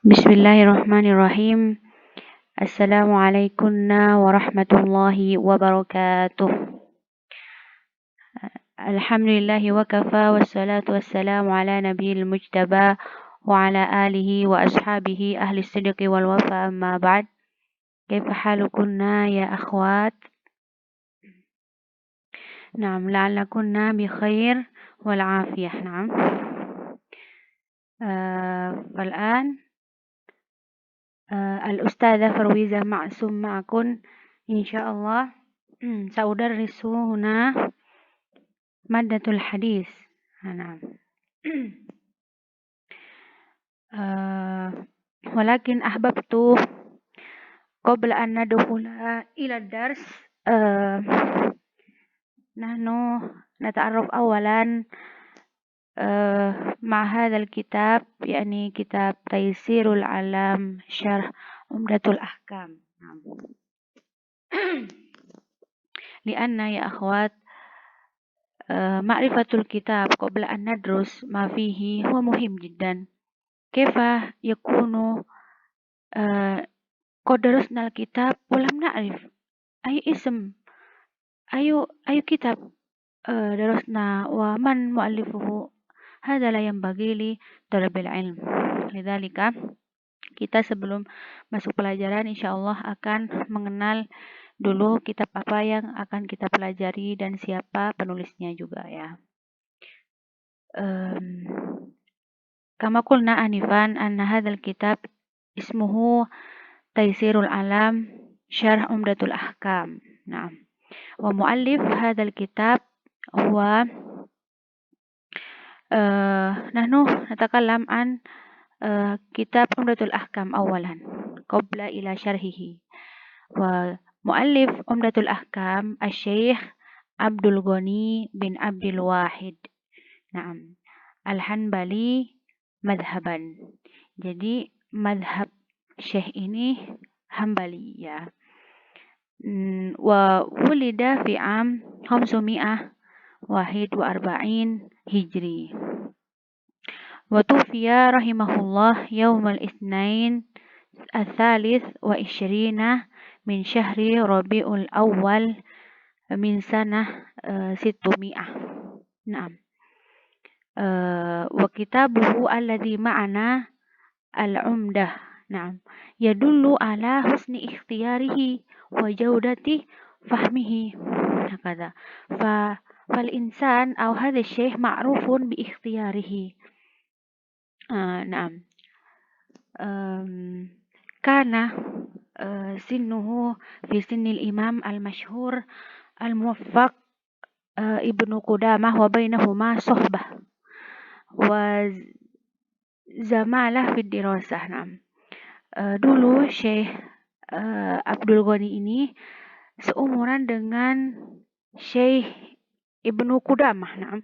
Bismillahirrahmanirrahim. Assalamualaikum warahmatullahi wabarakatuh. Alhamdulillahi wa kafa wassalatu wassalamu ala nabiyil mujtaba wa ala alihi wa ashabihi ahli sidqi wal wafa amma ba'd. Kaifa halukunna ya akhwat? Naam, la'allakunna bi khair wal afiyah. Naam. فالآن الأستاذة فرويزة معصوم معكم إن شاء الله. سأدرس هنا مادة الحديث. نعم. ولكن أحببت قبل أن ندخل إلى الدرس نحن نتعرف أولا مع هذا الكتاب، يعني كتاب تيسير العلام شرح عمدة الأحكام. لأن يا أخوات معرفة الكتاب قبل أن ندرس ما فيه هو مهم جدا. كيف يكون قد درسنا الكتاب ولم نعرف أي اسم أي كتاب درسنا ومن مؤلفه؟ هذا لا ينبغي لطالب العلم. لذلك kita sebelum masuk pelajaran insyaallah akan mengenal dulu kitab apa yang akan kita pelajari dan siapa penulisnya juga ya. Kama qulna anifan anna hadzal kitab ismuhu Taysirul Alam Syarh Umdatul Ahkam. Nah, wa muallif hadzal kitab huwa nahnu natakallam an kitab Umdatul Ahkam awalan qabla ila syarhihi. Wa muallif Umdatul Ahkam Asy-Syaikh Abdul Ghani bin Abdul Wahid. Naam. Al-Hanbali madhaban. Jadi madhab Syekh ini Hambali ya. Wa wulida fi am 541 Hijri. Wa tufiya rahimahullah yaumal itsnain الثالث وعشرين من شهر ربيع الأول من سنة 600. نعم. وكتابه الذي معنا العمدة نعم يدل على حسن اختياره وجودة فهمه هكذا. فالإنسان أو هذا الشيء معروف باختياره. نعم. كان سنه في سن الإمام المشهور الموفق ابن قدامة وبينهما صحبة وزمالة في الدراسة. نعم. Dulu Syekh Abdul Ghani ini seumuran dengan Syekh Ibnu Qudamah. Nah.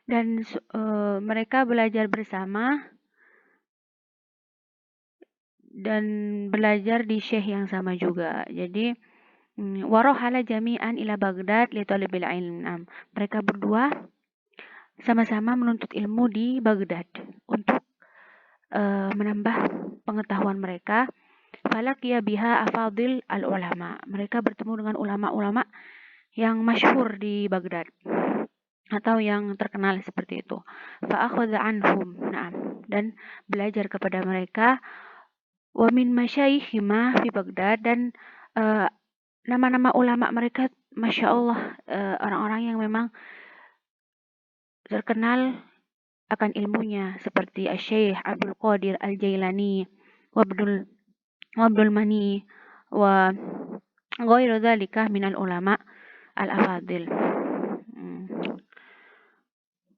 Dan mereka belajar bersama dan belajar di Syekh yang sama juga. Jadi warahala jami'an ila Baghdad li talibil ilm. Nah. Mereka berdua sama-sama menuntut ilmu di Baghdad untuk menambah pengetahuan mereka. Falaqiya biha afadil al-ulama. Mereka bertemu dengan ulama-ulama yang masyhur di Baghdad atau yang terkenal seperti itu. Fa akhadha anhum. Naam. Dan belajar kepada mereka. Wa min masyayikhima fi Baghdad, dan nama-nama ulama mereka Masya Allah orang-orang yang memang terkenal akan ilmunya seperti Asy-Syaikh Abdul Qadir Al-Jailani wa Abdul Mani wa ghairu dzalika minal ulama al-afadil.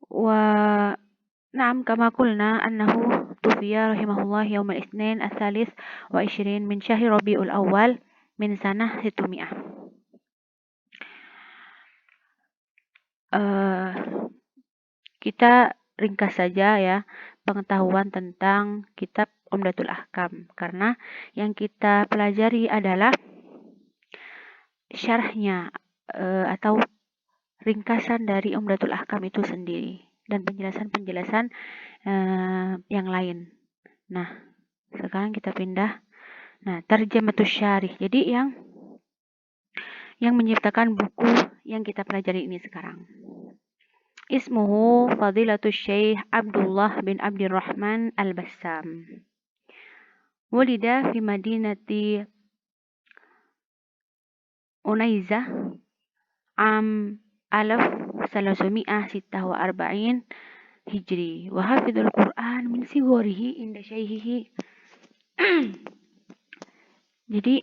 Wa na'am kama qulna annahu tufiya rahimahullah yaumal itsnain ats-tsalits wa 20 min syahri Rabiul Awal min sanah 600. Kita ringkas saja ya pengetahuan tentang kitab Umdatul Ahkam, karena yang kita pelajari adalah syarahnya atau ringkasan dari Umdatul Ahkam itu sendiri. dan penjelasan-penjelasan yang lain. Nah, sekarang kita pindah. Nah, Tarjamatus Syarih. Jadi yang menciptakan buku yang kita pelajari ini sekarang. Ismuhu Fadilatus Syekh Abdullah bin Abdurrahman Al-Bassam. Walida fi madinati Unaiza am 1346 Hijri wa hafidhul Quran min sigorihi inda syaihihi. Jadi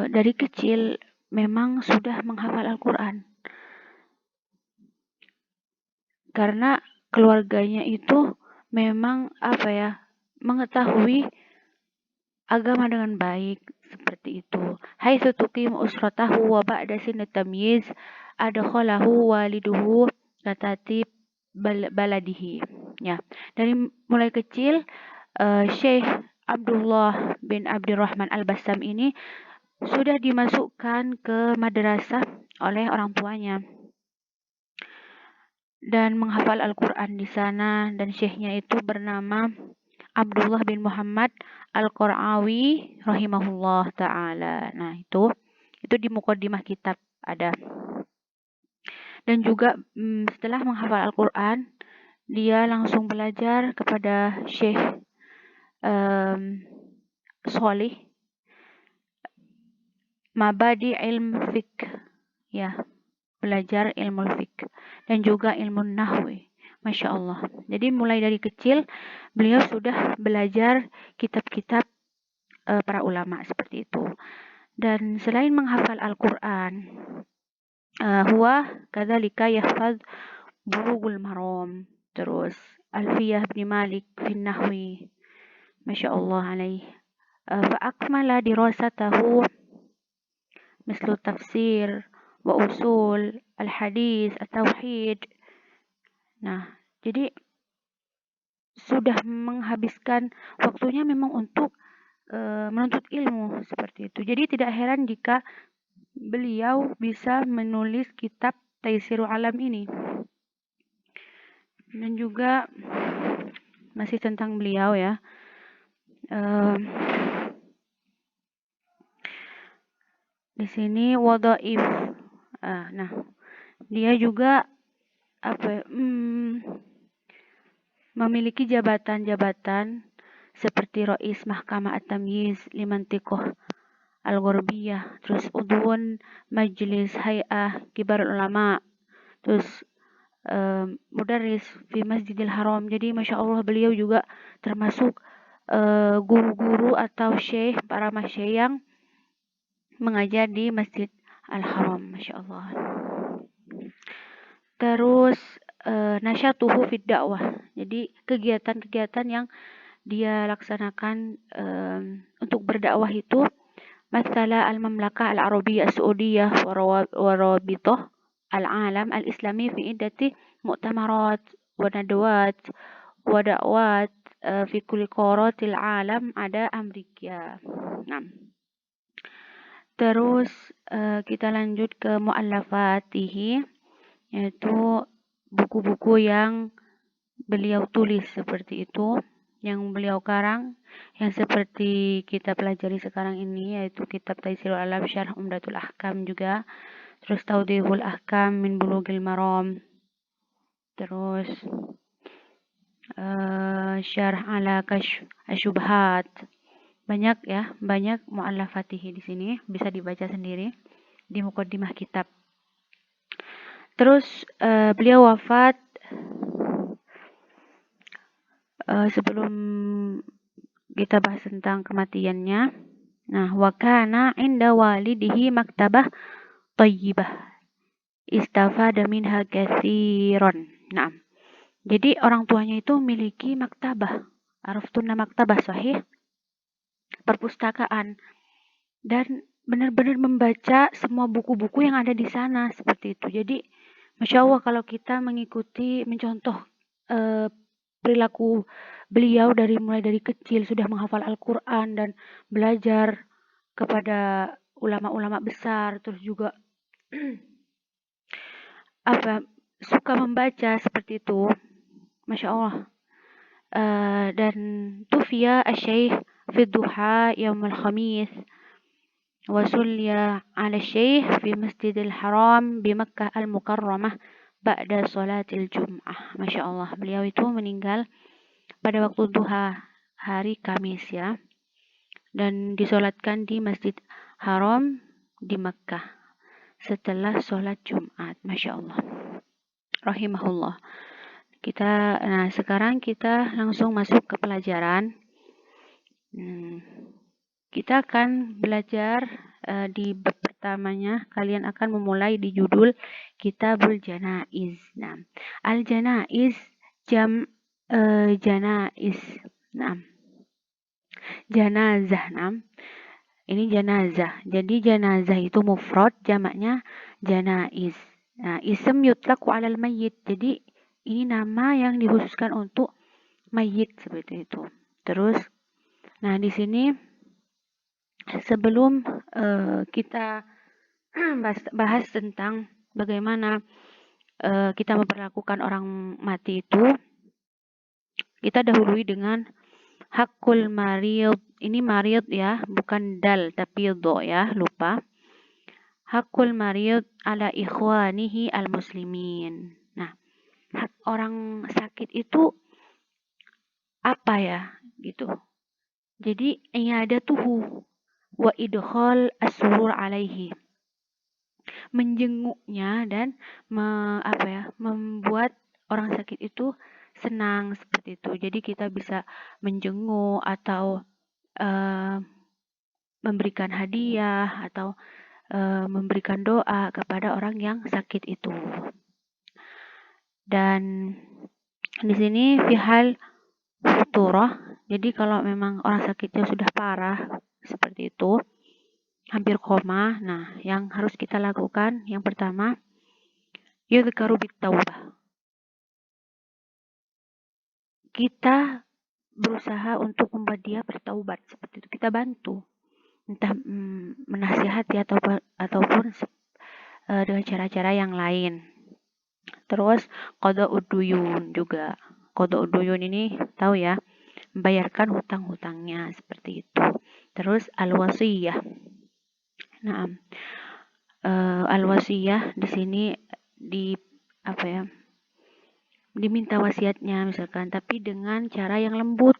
dari kecil memang sudah menghafal Al-Quran. Karena keluarganya itu memang mengetahui agama dengan baik seperti itu. Haitsu tuqimu usratahu wa ba'da sinni tamyiz adkhalahu waliduhu katatib baladihi. Ya, dari mulai kecil Syekh Abdullah bin Abdurrahman Al-Bassam ini sudah dimasukkan ke madrasah oleh orang tuanya dan menghafal Al-Quran di sana, dan syekhnya itu bernama Abdullah bin Muhammad Al-Qur'awi rahimahullah ta'ala. Nah, itu di muqaddimah kitab ada. Dan juga setelah menghafal Al-Quran, dia langsung belajar kepada Syekh Solih Mabadi ilmu fiqh, ya, belajar ilmu fiqh dan juga ilmu nahwi. Masya Allah. Jadi mulai dari kecil beliau sudah belajar kitab-kitab para ulama seperti itu. Dan selain menghafal Al-Quran, huwa kadzalika yahfaz Bulughul Maram, terus Alfiyah bin Malik fi nahwi. Masya Allah alaih. Fa'akmala dirasatahu mislu tafsir wa usul al-hadis, at-tauhid. Nah, jadi sudah menghabiskan waktunya memang untuk menuntut ilmu seperti itu. Jadi tidak heran jika beliau bisa menulis kitab Taisirul Alam ini. Dan juga masih tentang beliau ya. Di sini wadhaif. Nah, dia juga memiliki jabatan-jabatan seperti Rais Mahkamah At-Tamyiz Limantiqah Al-Gharbiyah, terus Udhun Majlis Hay'ah Kibarul Ulama, terus Mudarris fi Masjidil Haram. Jadi Masya Allah beliau juga termasuk guru-guru atau syekh, para masyayikh yang mengajar di Masjid Al-Haram. Masya Allah. Terus nasyatuhu fid dakwah. Jadi kegiatan-kegiatan yang dia laksanakan untuk berdakwah itu Mathala al-Mamlakah al-Arabiyyah as-Saudiyah wa Rabithah al-Alam al-Islami fi iddati mu'tamarat wa nadawat wa da'wat fi kulli qaratil alam ada Amerika. Nah. Terus kita lanjut ke mu'allafatihi, yaitu buku-buku yang beliau tulis seperti itu, yang beliau karang, yang seperti kita pelajari sekarang ini, yaitu kitab Taisirul Alam Syarh Umdatul Ahkam juga, terus Tawdihul Ahkam min Bulughil Maram, terus Syarh ala Kashf Asyubhat. Banyak mu'allafatihi di sini, bisa dibaca sendiri di muqaddimah kitab. Terus beliau wafat sebelum kita bahas tentang kematiannya. Nah, wa kana 'inda walidihi maktabah thayyibah istafada minha katsiran. Nah, jadi orang tuanya itu memiliki maktabah. Araftuna maktabah sahih, perpustakaan, dan benar-benar membaca semua buku-buku yang ada di sana seperti itu. Jadi Masya Allah kalau kita mencontoh perilaku beliau mulai dari kecil sudah menghafal Al-Quran dan belajar kepada ulama-ulama besar, terus juga suka membaca seperti itu. Masya Allah. Dan tufiya asy-syaikh fi duha yaumul khamis wa sulliya 'ala asy-syaikh fi Masjidil Haram di Makkah Al-Mukarramah ba'da sholatil Jum'ah. Masya Allah, beliau itu meninggal pada waktu duha hari Kamis ya, dan disolatkan di Masjid Haram di Makkah setelah sholat Jumat. Masya Allah, rahimahullah. Nah sekarang kita langsung masuk ke pelajaran. Kita akan belajar di bab pertamanya. Kalian akan memulai di judul Kitabul Janaiz. Nah, al-janaiz jam janaiz. Nah, janazah. Nah, ini janazah. Jadi janazah itu mufrad, jamaknya janaiz. Nah, ism yutlaqu 'alal mayyit. Jadi ini nama yang dikhususkan untuk mayit seperti itu. Terus, nah di sini sebelum kita bahas tentang bagaimana kita memperlakukan orang mati itu, kita dahului dengan hakul marid. Ini marid ya, bukan dal tapi do ya, lupa. Hakul marid ala ikhwanihi al-muslimin. Nah, hak orang sakit itu apa ya gitu. Jadi i'adatuhu wa idkhal as-surur alaihi. Menjenguknya dan membuat orang sakit itu senang seperti itu. Jadi kita bisa menjenguk atau memberikan hadiah atau memberikan doa kepada orang yang sakit itu. Dan di sini fihal futurah. Jadi kalau memang orang sakitnya sudah parah seperti itu, hampir koma, nah yang harus kita lakukan yang pertama, yudhkaru bit-taubah. Kita berusaha untuk membuat dia bertaubat seperti itu. Kita bantu, entah menasihati ataupun dengan cara-cara yang lain. Terus qada'ud duyun juga. Qada'ud duyun ini tahu ya, membayarkan hutang-hutangnya seperti itu. Terus al-wasiyah. Nah, al-wasiyah di sini diminta wasiatnya misalkan, tapi dengan cara yang lembut,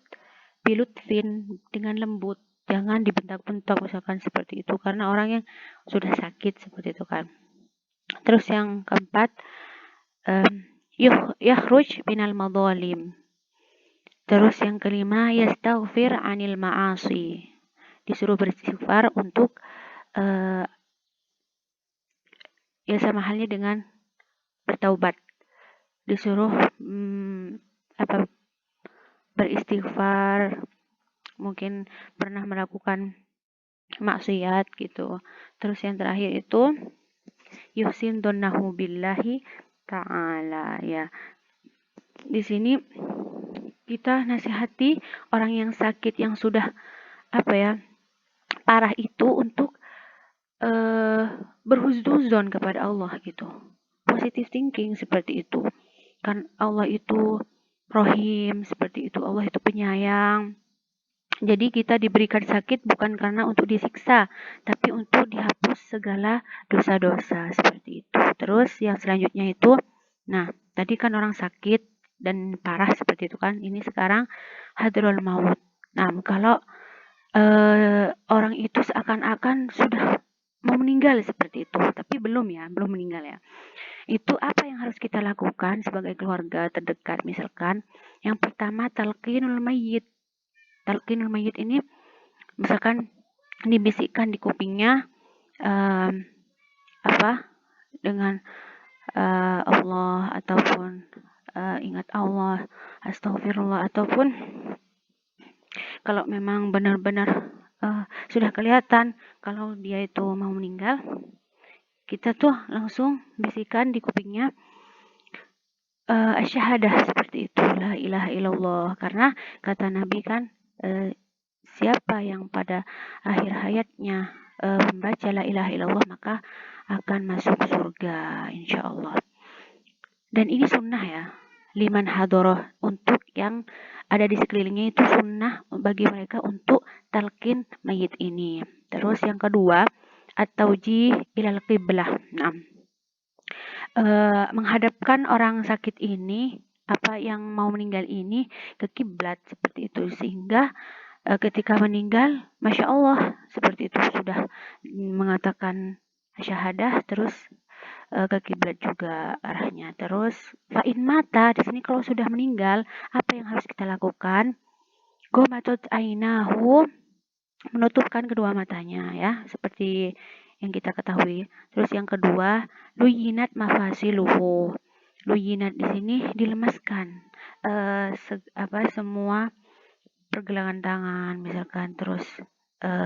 bilutfin, dengan lembut, jangan dibentak-bentak misalkan seperti itu, karena orang yang sudah sakit seperti itu kan. Terus yang keempat, yakhruj minal madzalim. Terus yang kelima, yastaghfir anil ma'asi. Disuruh beristighfar untuk ya sama halnya dengan bertaubat. Disuruh beristighfar, mungkin pernah melakukan maksiat gitu. Terus yang terakhir itu yuhsin donnahu billahi ta'ala ya. Di sini kita nasihati orang yang sakit yang sudah parah itu untuk berhusnuzon kepada Allah gitu. Positive thinking seperti itu. Kan Allah itu Rohim seperti itu. Allah itu penyayang. Jadi kita diberikan sakit bukan karena untuk disiksa, tapi untuk dihapus segala dosa-dosa seperti itu. Terus yang selanjutnya itu, nah tadi kan orang sakit dan parah seperti itu kan. Ini sekarang hadrul maut. Nah kalau orang itu seakan-akan sudah mau meninggal seperti itu, tapi belum meninggal ya. Itu apa yang harus kita lakukan sebagai keluarga terdekat misalkan? Yang pertama, talqinul mayyit. Talqinul mayyit ini misalkan dibisikkan di kupingnya dengan Allah ataupun ingat Allah, astagfirullah, ataupun kalau memang benar-benar sudah kelihatan kalau dia itu mau meninggal, kita tuh langsung bisikan di kupingnya syahadah seperti itu, la ilaha illallah, karena kata Nabi kan siapa yang pada akhir hayatnya membaca la ilaha illallah maka akan masuk surga insyaallah. Dan ini sunnah ya. liman hadoroh, untuk yang ada di sekelilingnya itu sunnah bagi mereka untuk talqin mayit ini. Terus yang kedua, at-taujih ilal qiblah. Nah, menghadapkan orang sakit ini, apa yang mau meninggal ini ke kiblat seperti itu, sehingga ketika meninggal, masya Allah, seperti itu sudah mengatakan syahadah, terus ke kiblat juga arahnya. Terus fa'in mata, di sini kalau sudah meninggal, apa yang harus kita lakukan? Gomatot ainahu, menutupkan kedua matanya ya, seperti yang kita ketahui. Terus yang kedua, luyinat mafasiluhu. Luyinat di sini dilemaskan semua pergelangan tangan misalkan, terus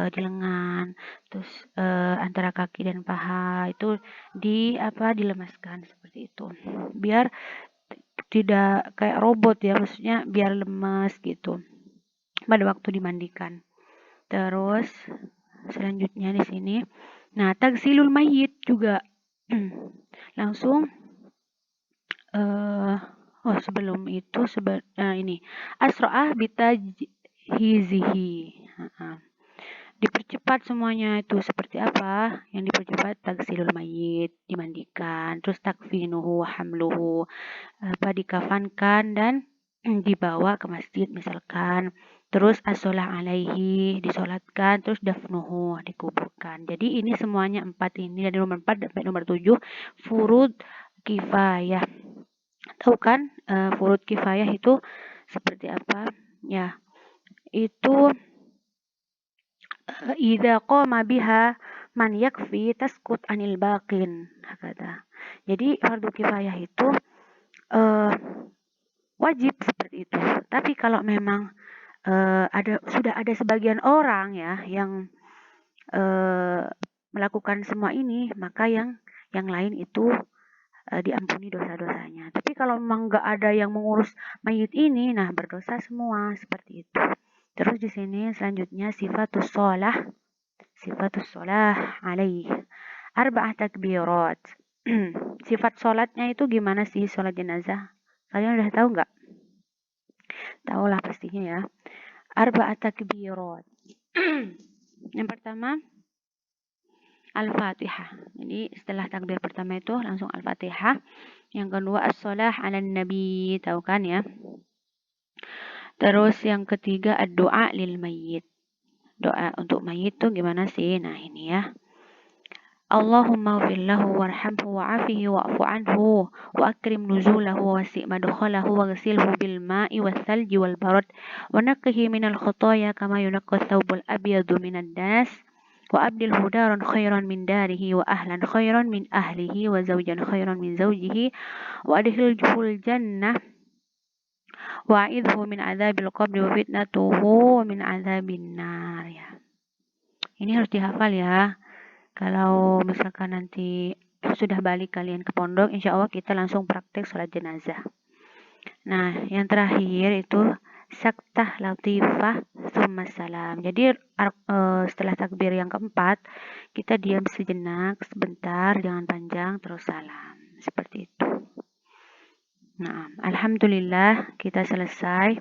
di lengan, terus antara kaki dan paha itu dilemaskan seperti itu. Biar tidak kayak robot ya, maksudnya biar lemas gitu pada waktu dimandikan. Terus selanjutnya di sini, nah tagsilul mayit juga langsung sebelum itu ini asro'ah bitajhizihi. Dipercepat semuanya itu seperti apa? Yang dipercepat tagsilul mayit, dimandikan, terus takfinuhu hamluhu, dikafankan dan dibawa ke masjid misalkan, terus as-sholah alaihi, disolatkan, terus dafnuhu, dikuburkan. Jadi ini semuanya 4 ini, dari nomor 4 sampai nomor 7 furud kifayah. Tahu kan furud kifayah itu seperti apa? Ya, itu idza qama biha man yakfi taskut anil baqin, kata. Jadi fardu kifayah itu wajib seperti itu. Tapi kalau memang sudah ada sebagian orang ya yang melakukan semua ini, maka yang lain itu diampuni dosa-dosanya. Tapi kalau memang nggak ada yang mengurus mayit ini, nah berdosa semua seperti itu. Terus di sini selanjutnya sifatus sholah alaih arba'ah takbirat. Sifat sholatnya itu gimana sih sholat jenazah? Kalian udah tahu nggak? Tahu lah pastinya ya. Arba'ah takbirat. Yang pertama Al-Fatihah. Jadi setelah takbir pertama itu langsung Al-Fatihah. Yang kedua as-sholah ala nabi, tahu kan ya? Terus yang ketiga ad-doa lil mayyit. Doa untuk mayit tuh gimana sih? Nah ini ya. Allahumma ghfir lahu warhamhu wa'afihi wa'fu anhu wa akrim nuzulahu wa wasi' madkhalahu wa ghsilhu bil ma'i wal thalji wal barad wa naqqihi minal khotoya kama yunqqa thawbul abyadu minad das wa abdilhu daran khairan min darihi wa ahlan khairan min ahlihi wa zawjan khairan min zawjihi wa adkhilhul jannah wa'idhu min adzabil qabri wa fitnatuhu wa min adzabin nar ya. Ini harus dihafal ya. Kalau misalkan nanti sudah balik kalian ke pondok, insya Allah kita langsung praktek sholat jenazah. Nah, yang terakhir itu saktah latifah tsumma salam. Jadi setelah takbir yang keempat, kita diam sejenak, sebentar, jangan panjang, terus salam. Seperti itu. Nah, alhamdulillah kita selesai